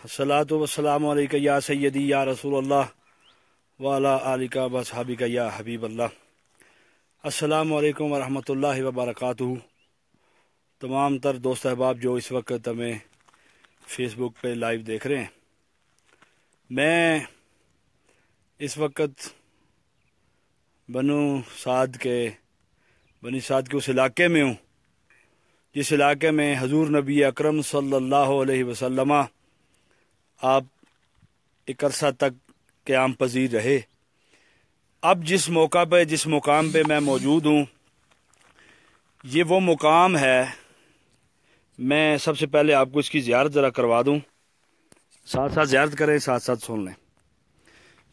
अस्सलातु वस्सलामु अलैका या सय्यदी या रसूल अल्लाह व अला आलिका व अस्हाबिका या हबीब अल्लाह। अस्सलामु अलैकुम व रहमतुल्लाहि व बरकातुहू। तमाम तर दोस्त अहबाब जो इस वक्त हमें फेसबुक पे लाइव देख रहे हैं, मैं इस वक्त बनी साद के उस इलाके में हूँ जिस इलाके में हजूर नबी अकरम सल्लल्लाहु अलैहि वसल्लम आप एक अरसा तक क़याम पजीर रहे। अब जिस मौका पे जिस मुकाम पे मैं मौजूद हूँ, ये वो मुकाम है। मैं सबसे पहले आपको इसकी ज़ियारत ज़रा करवा दूँ, साथ साथ ज़ियारत करें, साथ साथ सुन लें।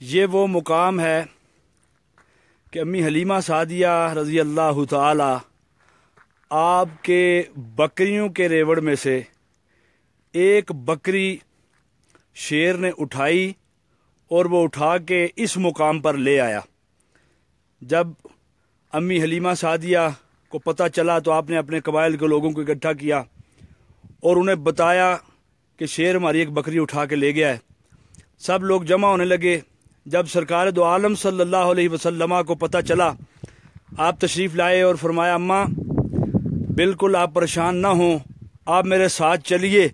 ये वो मुकाम है कि अम्मी हलीमा सादिया रज़ी अल्लाह ताला आपके बकरियों के रेवड़ में से एक बकरी शेर ने उठाई और वो उठा के इस मुकाम पर ले आया। जब अम्मी हलीमा सादिया को पता चला तो आपने अपने कबाइल के लोगों को इकट्ठा किया और उन्हें बताया कि शेर हमारी एक बकरी उठा के ले गया है। सब लोग जमा होने लगे। जब सरकार दो आलम सल्लल्लाहु अलैहि वसल्लम को पता चला, आप तशरीफ़ लाए और फरमाया, अम्मा बिल्कुल आप परेशान ना हों, आप मेरे साथ चलिए,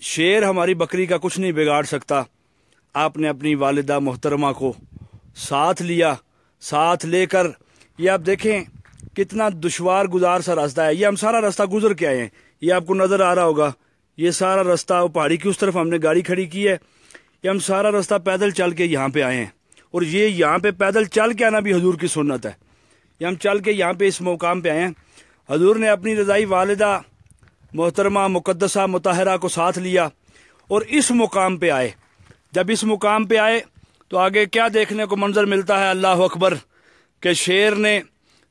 शेर हमारी बकरी का कुछ नहीं बिगाड़ सकता। आपने अपनी वालिदा मोहतरमा को साथ लिया। साथ लेकर ये आप देखें कितना दुश्वार गुजार सा रास्ता है। ये हम सारा रास्ता गुजर के आए हैं, ये आपको नज़र आ रहा होगा। ये सारा रास्ता वो पहाड़ी की उस तरफ हमने गाड़ी खड़ी की है, ये हम सारा रास्ता पैदल चल के यहाँ पे आए हैं। और ये यहाँ पे पैदल चल के आना भी हजूर की सुन्नत है। ये हम चल के यहाँ पे इस मुकाम पे आए हैं। हजूर ने अपनी रज़ाई वालिदा मोहतरमा मुकद्दसा मुताहरा को साथ लिया और इस मुकाम पे आए। जब इस मुकाम पे आए तो आगे क्या देखने को मंजर मिलता है, अल्लाह अकबर, कि शेर ने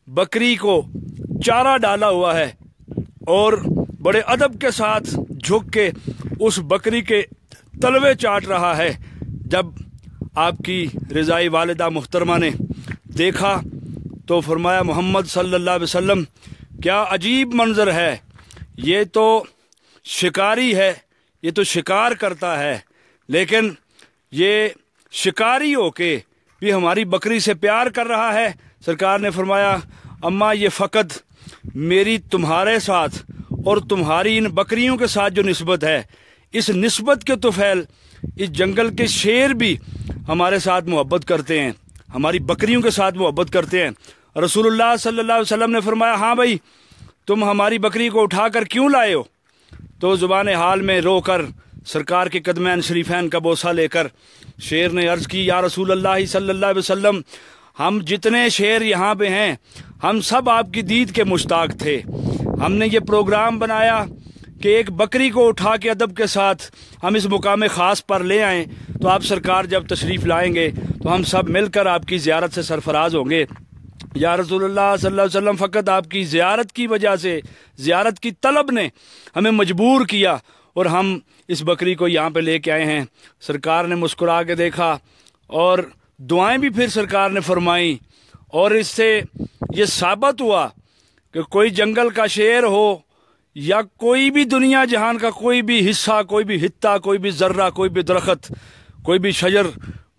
बकरी को चारा डाला हुआ है और बड़े अदब के साथ झुक के उस बकरी के तलवे चाट रहा है। जब आपकी रज़ाई वालिदा मुहतरमा ने देखा तो फरमाया, मोहम्मद सल्लल्लाहु अलैहि वसल्लम, क्या अजीब मंजर है। ये तो शिकारी है, ये तो शिकार करता है, लेकिन ये शिकारी होके भी हमारी बकरी से प्यार कर रहा है। सरकार ने फरमाया, अम्मा ये फ़कत मेरी तुम्हारे साथ और तुम्हारी इन बकरियों के साथ जो निस्बत है, इस निस्बत के तुफैल इस जंगल के शेर भी हमारे साथ मोहब्बत करते हैं, हमारी बकरियों के साथ मोहब्बत करते हैं। रसूलुल्लाह सल्लल्लाहु अलैहि वसल्लम ने फरमाया, हाँ भाई, तुम हमारी बकरी को उठाकर क्यों लाए हो? तो ज़ुबान हाल में रोकर सरकार के कदमैन शरीफैन का बोसा लेकर शेर ने अर्ज़ की, या रसूल अल्लाह सल्लल्लाहु अलैहि वसल्लम, हम जितने शेर यहाँ पे हैं, हम सब आपकी दीद के मुश्ताक थे। हमने ये प्रोग्राम बनाया कि एक बकरी को उठा के अदब के साथ हम इस मुकाम ख़ास पर ले आएँ, तो आप सरकार जब तशरीफ़ लाएंगे तो हम सब मिलकर आपकी ज़ियारत से सरफराज होंगे। या रसूलुल्लाह सल्लल्लाहु अलैहि वसल्लम, फ़कत आपकी ज़ियारत की वजह से, ज़ियारत की तलब ने हमें मजबूर किया और हम इस बकरी को यहाँ पे लेके आए हैं। सरकार ने मुस्कुरा के देखा और दुआएं भी फिर सरकार ने फरमाई, और इससे ये साबित हुआ कि कोई जंगल का शेर हो या कोई भी दुनिया जहान का कोई भी हिस्सा, कोई भी हित्ता, कोई भी ज़र्रा, कोई भी दरख्त, कोई भी शजर,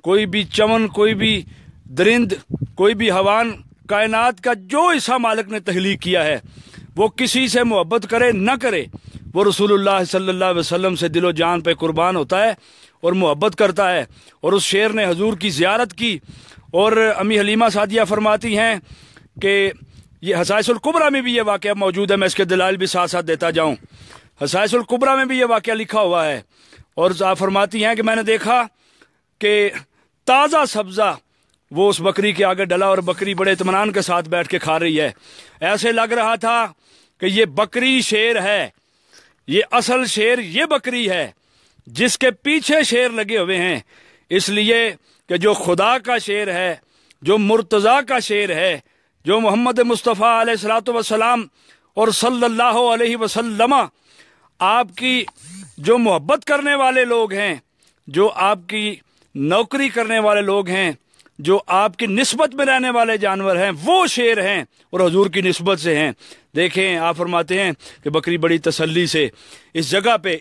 कोई भी चमन, कोई भी दरिंद, कोई भी हवान, कायनात का जो हिस्सा मालिक ने तख्लीक किया है, वो किसी से मोहब्बत करे न करे, वो रसूलुल्लाह सल्लल्लाहु अलैहि वसल्लम से दिलो जान पे कुर्बान होता है और मोहब्बत करता है। और उस शेर ने हजूर की ज़ियारत की। और अम्मी हलीमा सादिया फरमाती हैं कि ये हसाइसुल कुबरा में भी ये वाक़या मौजूद है। मैं इसके दलाइल भी साथ साथ देता जाऊँ। हसाइसुल कुबरा में भी ये वाक़या लिखा हुआ है। और आप फरमाती हैं कि मैंने देखा कि ताज़ा सब्ज़ा वो उस बकरी के आगे डला और बकरी बड़े इत्मीनान के साथ बैठ के खा रही है। ऐसे लग रहा था कि ये बकरी शेर है, ये असल शेर ये बकरी है जिसके पीछे शेर लगे हुए हैं। इसलिए कि जो खुदा का शेर है, जो मुर्तज़ा का शेर है, जो मोहम्मद मुस्तफ़ा अलैहिस्सलातु वस्सलाम और सल्लल्लाहु अलैहि वसल्लम आपकी जो मोहब्बत करने वाले लोग हैं, जो आपकी नौकरी करने वाले लोग हैं, جو آپ کی نسبت میں رہنے والے جانور ہیں وہ شیر ہیں اور حضور کی نسبت سے ہیں۔ دیکھیں آپ فرماتے ہیں کہ بکری بڑی تسلی سے اس جگہ پہ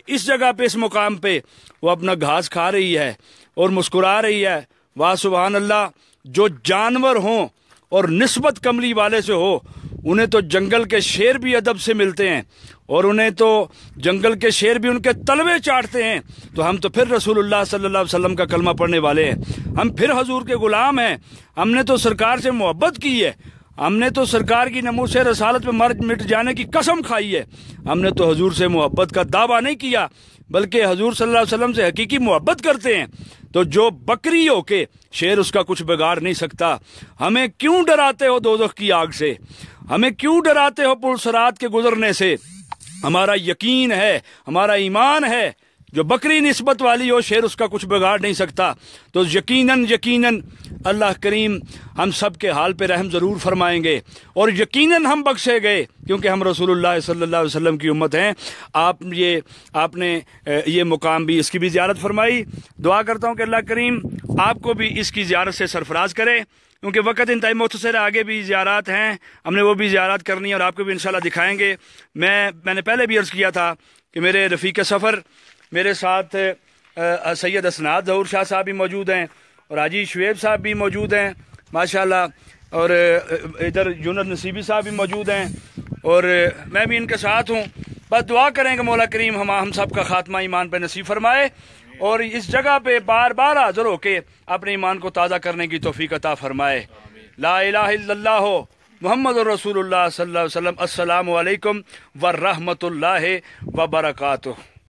اس مقام پہ وہ اپنا گھاس کھا رہی ہے اور مسکرا رہی ہے۔ واہ سبحان اللہ، جو جانور ہوں اور نسبت کملی والے سے ہو انہیں تو جنگل کے شیر بھی ادب سے ملتے ہیں اور انہیں تو جنگل کے شیر بھی ان کے تلوے چاٹتے ہیں، تو ہم تو پھر رسول اللہ صلی اللہ علیہ وسلم کا کلمہ پڑھنے والے ہیں، ہم پھر حضور کے غلام ہیں۔ ہم نے تو سرکار سے محبت کی ہے، ہم نے تو سرکار کی ناموس رسالت پہ مر مٹ جانے کی قسم کھائی ہے، ہم نے تو حضور سے محبت کا دعویٰ نہیں کیا بلکہ حضور صلی اللہ علیہ وسلم سے حقیقی محبت کرتے ہیں۔ تو جو بکری ہو کے شیر اس کا کچھ بگاڑ نہیں سکتا۔ ہمیں کیوں ڈراتے ہو دوزخ کی آگ سے؟ ہمیں کیوں ڈراتے ہو پل صراط کے گزرنے سے؟ ہمارا یقین ہے، ہمارا ایمان ہے، جو بکری نسبت والی ہو شیر اس کا کچھ بگاڑ نہیں سکتا۔ تو یقیناً اللہ کریم ہم سب کے حال پہ رحم ضرور فرمائیں گے اور یقیناً ہم بخشے گئے کیونکہ ہم رسول اللہ صلی اللہ علیہ وسلم کی امت ہیں۔ آپ نے یہ مقام بھی، اس کی بھی زیارت فرمائی۔ دعا کرتا ہوں کہ اللہ کریم آپ کو بھی اس کی زیارت سے سرفراز کرے، کیونکہ وقت انتہائی مختصر ہے، آگے بھی زیارات ہیں، ہم نے وہ بھی زیارات کرنی ہے اور آپ کو بھی انشاءاللہ دکھائیں گے۔ میں نے پہلے بھی عرض کیا تھا کہ میرے رفیق سفر میرے ساتھ سید اسناد ظہور شاہ صاحب بھی موجود ہیں اور حاجی شعیب صاحب بھی موجود ہیں ماشاءاللہ، اور ادھر یونس نصیبی صاحب بھی موجود ہیں اور میں بھی ان کے ساتھ ہوں۔ بس دعا کریں کہ مولا کریم ہم سب کا خاتمہ ایمان پہ نصیب فرمائے اور اس جگہ پہ بار بار حاضر ہو کے اپنے ایمان کو تازہ کرنے کی توفیق عطا فرمائے۔ لا الہ الا اللہ محمد رسول اللہ صلی اللہ علیہ وسلم۔ السلام علیکم ورحمۃ اللہ وبرکاتہ۔